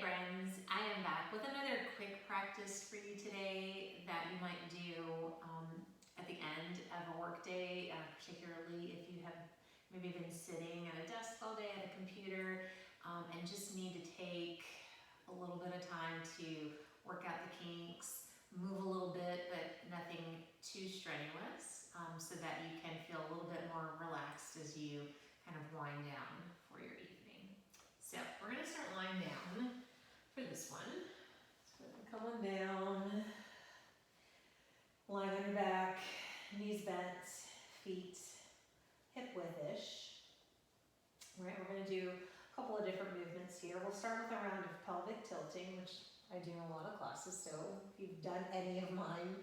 friends, I am back with another quick practice for you today that you might do at the end of a work day, particularly if you have maybe been sitting at a desk all day at a computer and just need to take a little bit of time to work out the kinks, move a little bit, but nothing too strenuous, so that you can feel a little bit more relaxed as you kind of wind down for your evening. So we're going to start lying down for this one. So come on down, lying on your back, knees bent, feet hip width-ish. All right, we're going to do a couple of different movements here. We'll start with a round of pelvic tilting, which I do in a lot of classes, so if you've done any of mine,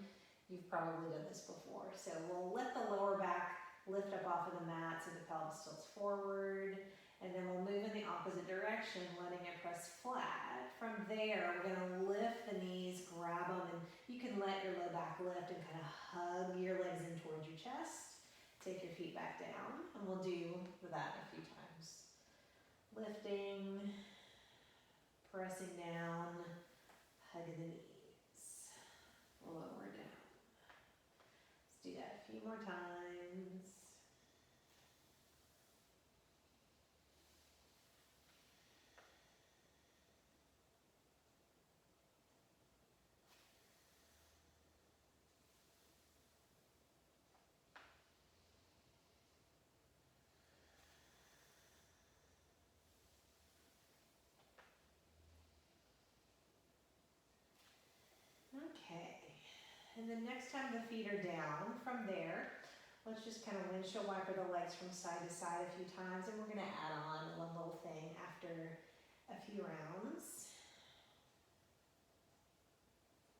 you've probably done this before. So we'll let the lower back lift up off of the mat so the pelvis tilts forward, and then we'll move in the opposite direction, letting it press flat. From there, we're going to lift the knees, grab them, and you can let your low back lift and kind of hug your legs in towards your chest. Take your feet back down, and we'll do that a few times. Lifting, pressing down, hugging the knees, lower down. Let's do that a few more times. Okay, and then next time the feet are down, from there, let's just kind of windshield wiper the legs from side to side a few times, and we're going to add on one little thing after a few rounds.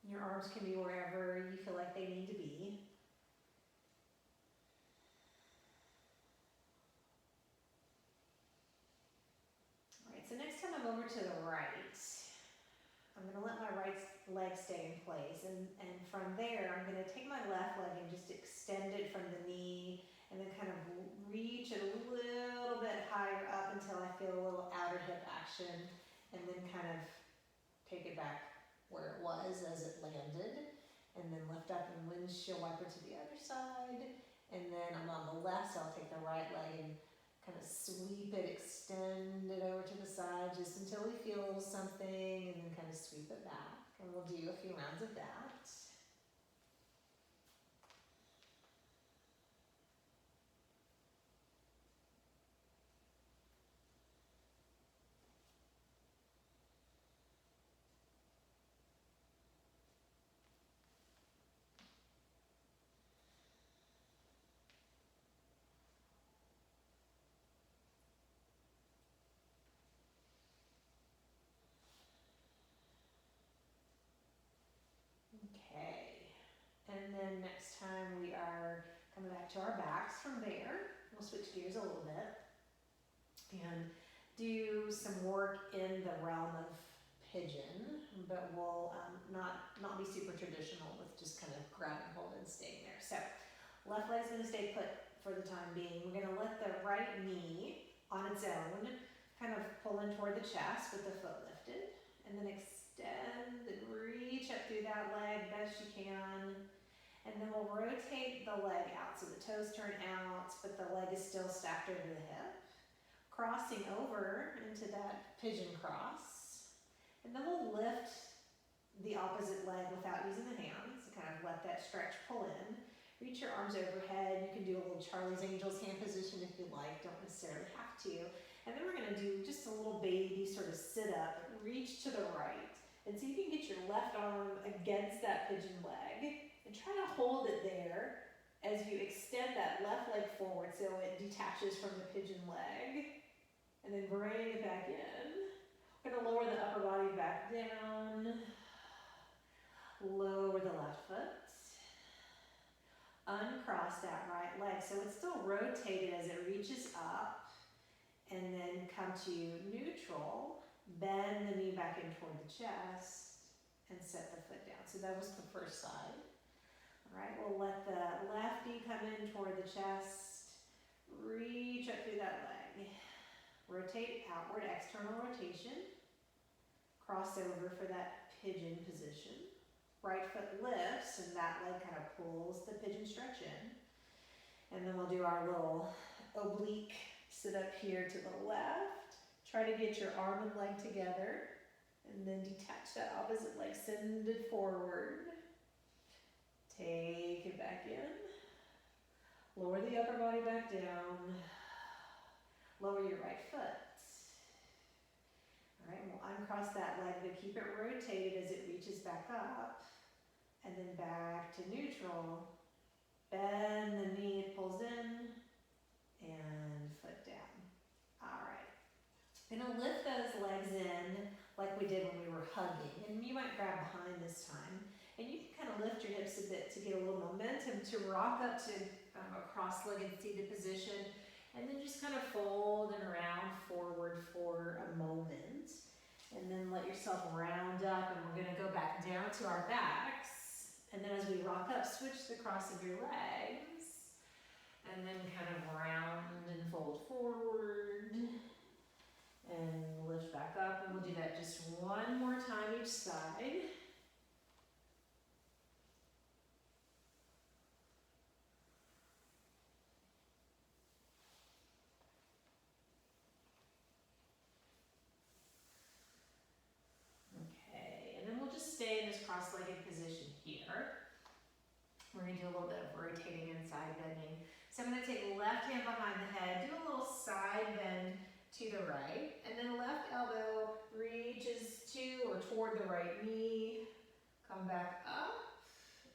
Your arms can be wherever you feel like they need to be. All right, so next time I'm over to the right, I'm going to let my right leg stay in place, and from there I'm going to take my left leg and just extend it from the knee, and then kind of reach it a little bit higher up until I feel a little outer hip action, and then kind of take it back where it was as it landed, and then lift up and windshield wiper to the other side, and then I'm on the left, so I'll take the right leg and kind of sweep it, extend it over to the side just until we feel something, and then kind of sweep it back. And we'll do a few rounds of that. Okay, and then next time we are coming back to our backs from there. We'll switch gears a little bit and do some work in the realm of pigeon, but we'll not be super traditional with just kind of grabbing hold and staying there. So left leg's going to stay put for the time being. We're going to let the right knee on its own kind of pull in toward the chest with the foot lifted, and then extend and reach up through that leg best you can, and then we'll rotate the leg out so the toes turn out, but the leg is still stacked over the hip, crossing over into that pigeon cross, and then we'll lift the opposite leg without using the hands, kind of let that stretch pull in. Reach your arms overhead. You can do a little Charlie's Angels hand position if you like, don't necessarily have to. And then we're going to do just a little baby sort of sit up, reach to the right, and see if you can get your left arm against that pigeon leg, and try to hold it there as you extend that left leg forward so it detaches from the pigeon leg, and then bring it back in. We're going to lower the upper body back down, lower the left foot, uncross that right leg so it's still rotated as it reaches up, and then come to neutral, bend the knee back in toward the chest, and set the foot down. So that was the first side. All right, we'll let the left knee come in toward the chest, reach up through that leg, rotate outward, external rotation, cross over for that pigeon position. Right foot lifts and that leg kind of pulls the pigeon stretch in. And then we'll do our little oblique sit up here to the left. Try to get your arm and leg together and then detach that opposite leg, send it forward. Take it back in. Lower the upper body back down. Lower your right foot. All right, we'll uncross that leg, but keep it rotated as it reaches back up. And then back to neutral. Bend the knee, it pulls in. And foot down. All right. Gonna lift those legs in like we did when we were hugging. And you might grab behind this time. And you can kind of lift your hips a bit to get a little momentum to rock up to a cross-legged seated position. And then just kind of fold and round forward for a moment. And then let yourself round up, and we're gonna go back down to our backs. And then as we rock up, switch the cross of your legs. And then kind of round and fold forward. And lift back up, and we'll do that just one more time each side. Stay in this cross-legged position here. We're going to do a little bit of rotating and side bending. So I'm going to take left hand behind the head, do a little side bend to the right, and then left elbow reaches to or toward the right knee. Come back up,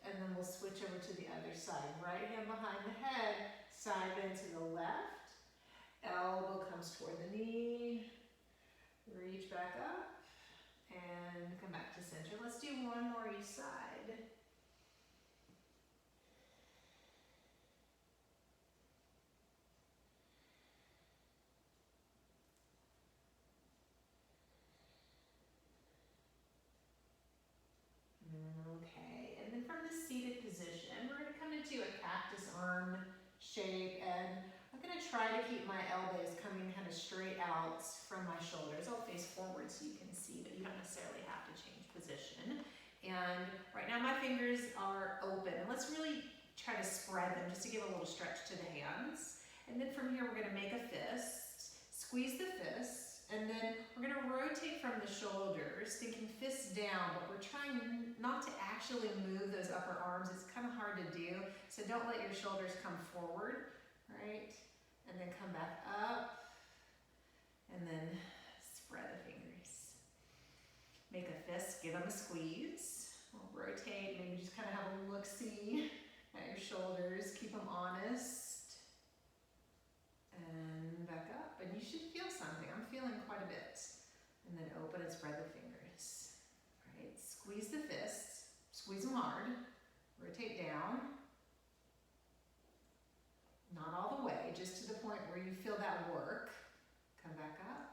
and then we'll switch over to the other side. Right hand behind the head, side bend to the left. Elbow comes toward the knee. Reach back up. And come back to center. Let's do one more each side. Okay, and then from the seated position, we're going to come into a cactus arm shape, and I'm going to try to keep my elbows coming kind of straight out from my shoulders. I'll face forward so you can see, but you don't necessarily have to change position. And right now my fingers are open. And let's really try to spread them just to give a little stretch to the hands. And then from here we're going to make a fist, squeeze the fist, and then we're going to rotate from the shoulders, thinking fists down, but we're trying not to actually move those upper arms. It's kind of hard to do, so don't let your shoulders come forward, right? And then come back up, and then spread the fingers. Make a fist, give them a squeeze. We'll rotate, maybe just kind of have a look-see at your shoulders, keep them honest. And back up, and you should feel something. I'm feeling quite a bit. And then open and spread the fingers. All right, squeeze the fists, squeeze them hard, rotate down. Not all the way, just to the point where you feel that work. Come back up.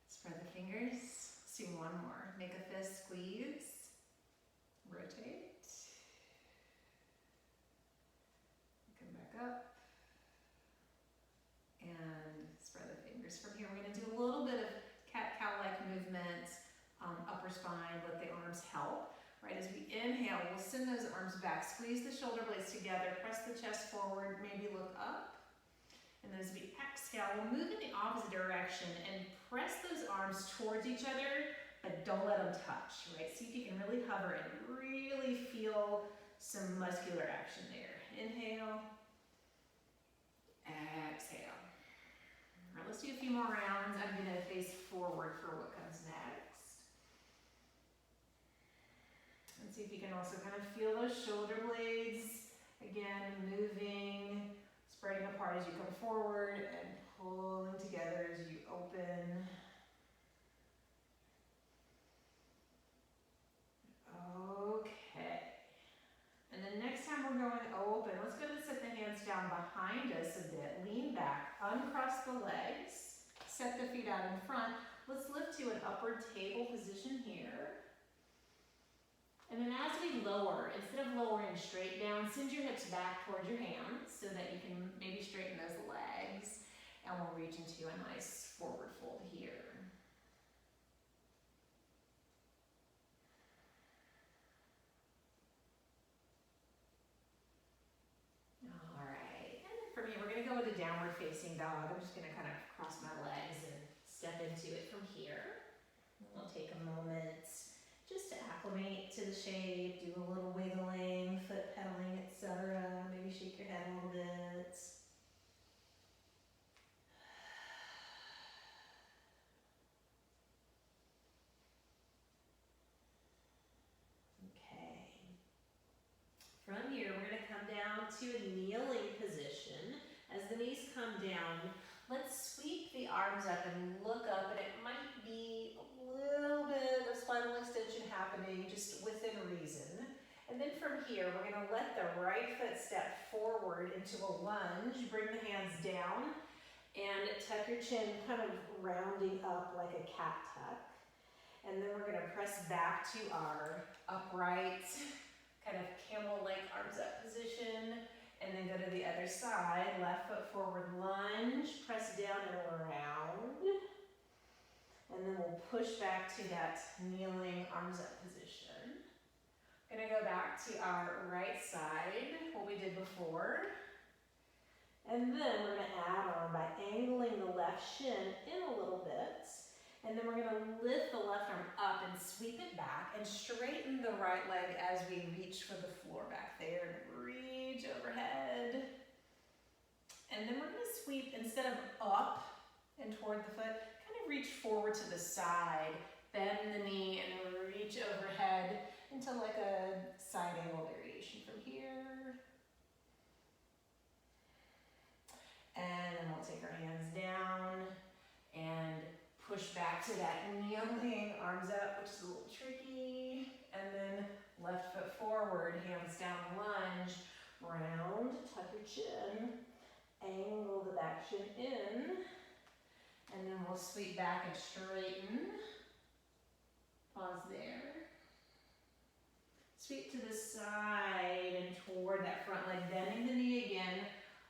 Spread the fingers. Let's do one more. Make a fist, squeeze. Rotate. Come back up. And spread the fingers. From here, we're going to do a little bit of cat-cow-like movement, upper spine, let the arms help. Right, as we inhale, we'll send those arms back, squeeze the shoulder blades together, press the chest forward, maybe look up. And then as we exhale, we'll move in the opposite direction and press those arms towards each other, but don't let them touch, right? See if you can really hover and really feel some muscular action there. Inhale, exhale. All right, let's do a few more rounds. I'm gonna face forward for what comes next. And see if you can also kind of feel those shoulder blades, again, moving, spreading apart as you come forward and pulling together as you open. Okay. And then next time we're going open, let's go ahead and set the hands down behind us a bit. Lean back, uncross the legs, set the feet out in front. Let's lift to an upward table position here. And then as we lower, instead of lowering straight down, send your hips back towards your hands so that you can maybe straighten those legs. And we'll reach into a nice forward fold here. facing dog. I'm just gonna kind of cross my legs and step into it from here. And we'll take a moment just to acclimate to the shape, do a little wiggling, foot pedaling, etc. Maybe shake your head a little bit. Okay. From here, we're going to come down to a kneeling position. As the knees come down, let's sweep the arms up and look up, and it might be a little bit of spinal extension happening just within reason. And then from here, we're going to let the right foot step forward into a lunge, bring the hands down, and tuck your chin, kind of rounding up like a cat tuck. And then we're going to press back to our upright, kind of camel-like arms up position, and then go to the other side, left foot forward lunge, press down and around, and then we'll push back to that kneeling arms up position. Gonna go back to our right side, what we did before, and then we're gonna add on by angling the left shin in a little bit. And then we're gonna lift the left arm up and sweep it back and straighten the right leg as we reach for the floor back there. Reach overhead. And then we're gonna sweep, instead of up and toward the foot, kind of reach forward to the side, bend the knee and reach overhead into like a side angle variation from here. And then we'll take our hands down and push back to that kneeling, arms up, which is a little tricky. And then left foot forward, hands down, lunge, round, tuck your chin, angle the back shin in, and then we'll sweep back and straighten. Pause there. Sweep to the side and toward that front leg, bending the knee again,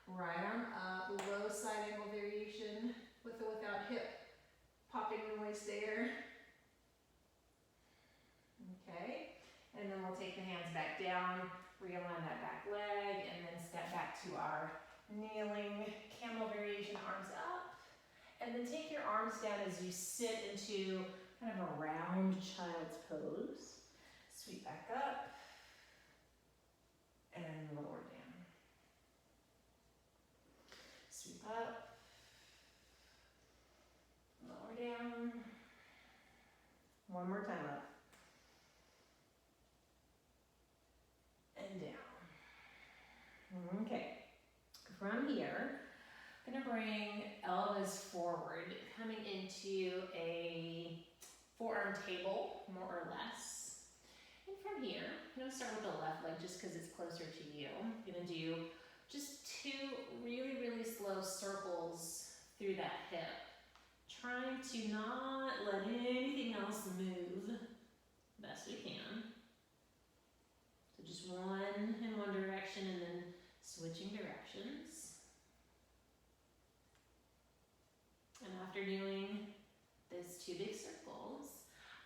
right arm up, low side angle variation with or without hip popping noise there. Okay, and then we'll take the hands back down, realign that back leg, and then step back to our kneeling camel variation, arms up. And then take your arms down as you sit into kind of a round child's pose. Sweep back up and lower down. Sweep up. Lower down. One more time up. And down. Okay. From here, I'm going to bring elbows forward, coming into a forearm table, more or less. And from here, I'm going to start with the left leg just because it's closer to you. I'm going to do just 2 really, really slow circles through that hip. Trying to not let anything else move best we can. So just one in one direction and then switching directions. And after doing those 2 big circles,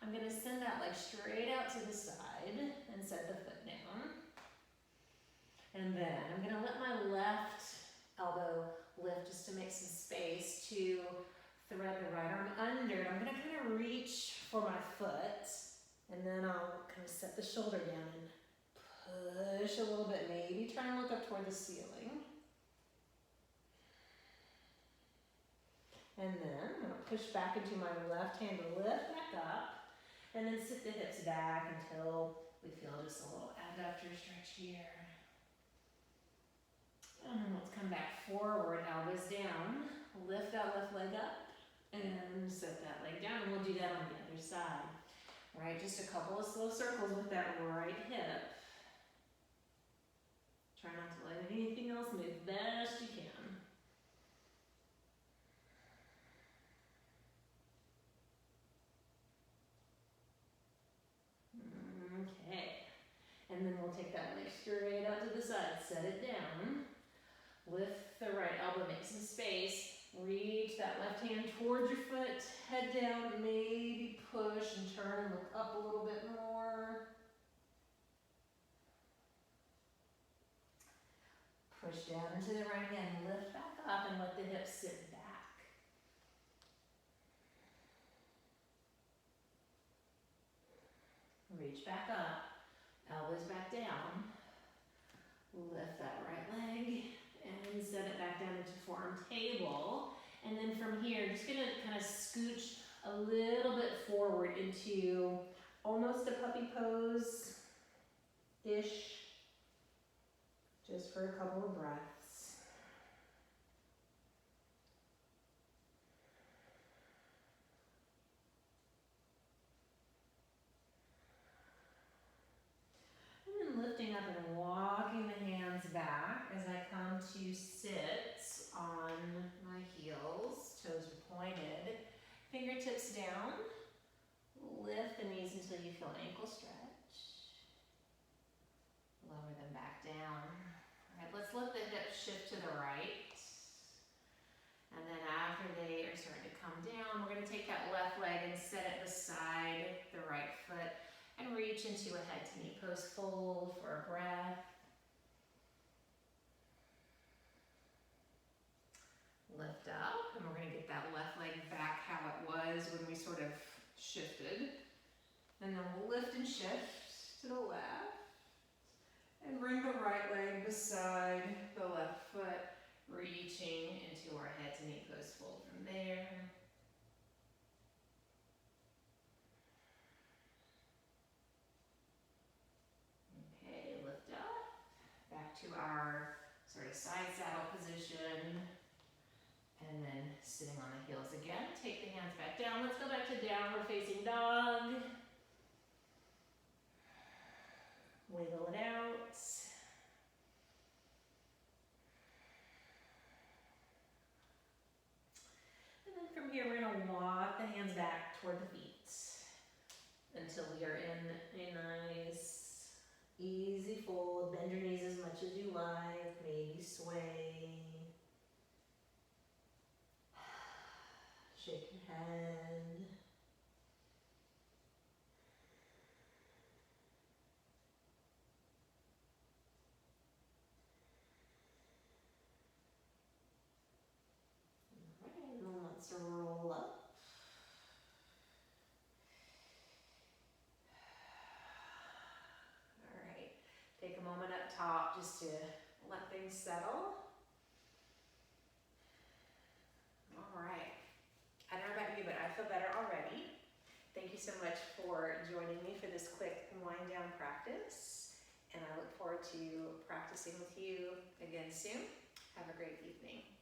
I'm going to send that leg straight out to the side and set the foot down. And then I'm going to let my left elbow lift just to make some space to thread the right arm under. I'm going to kind of reach for my foot, and then I'll kind of set the shoulder down and push a little bit, maybe try and look up toward the ceiling. And then I'm going to push back into my left hand to lift back up, and then sit the hips back until we feel just a little abductor stretch here. And then let's come back forward, elbows down, lift that left leg up, and set that leg down, and we'll do that on the other side. Right, just a couple of slow circles with that right hip. Try not to let anything else move best you can. Okay, and then we'll take that leg straight out to the side, set it down, lift the right elbow, make some space. Reach that left hand towards your foot, head down, maybe push and turn, look up a little bit more. Push down into the right hand, lift back up and let the hip reach back up, elbows back down, lift that right leg, and set it back down into forearm table. And then from here, just gonna kind of scooch a little bit forward into almost a puppy pose-ish, just for a couple of breaths. And then lifting up and walking the hands back as I come to sit on my heels, toes are pointed, fingertips down. Lift the knees until you feel ankle stretch. Lower them back down. All right, let's let the hips shift to the right. And then after they are starting to come down, we're gonna take that left leg and set it beside the right foot and reach into a head to knee pose, fold for a breath. Lift up, and we're gonna get that left leg back how it was when we sort of shifted. And then we'll lift and shift to the left. And bring the right leg beside the left foot, reaching into our head to knee pose, fold from there. Okay, lift up, back to our sort of side saddle position. And then sitting on the heels again, take the hands back down. Let's go back to downward facing dog. Wiggle it out. And then from here, we're gonna walk the hands back toward the feet until we are in a nice, easy fold. Bend your knees as much as you like, maybe sway. Shake your head. All right, and then let's roll up. All right, take a moment up top just to let things settle. All right. I don't know about you, but I feel better already. Thank you so much for joining me for this quick wind down practice. And I look forward to practicing with you again soon. Have a great evening.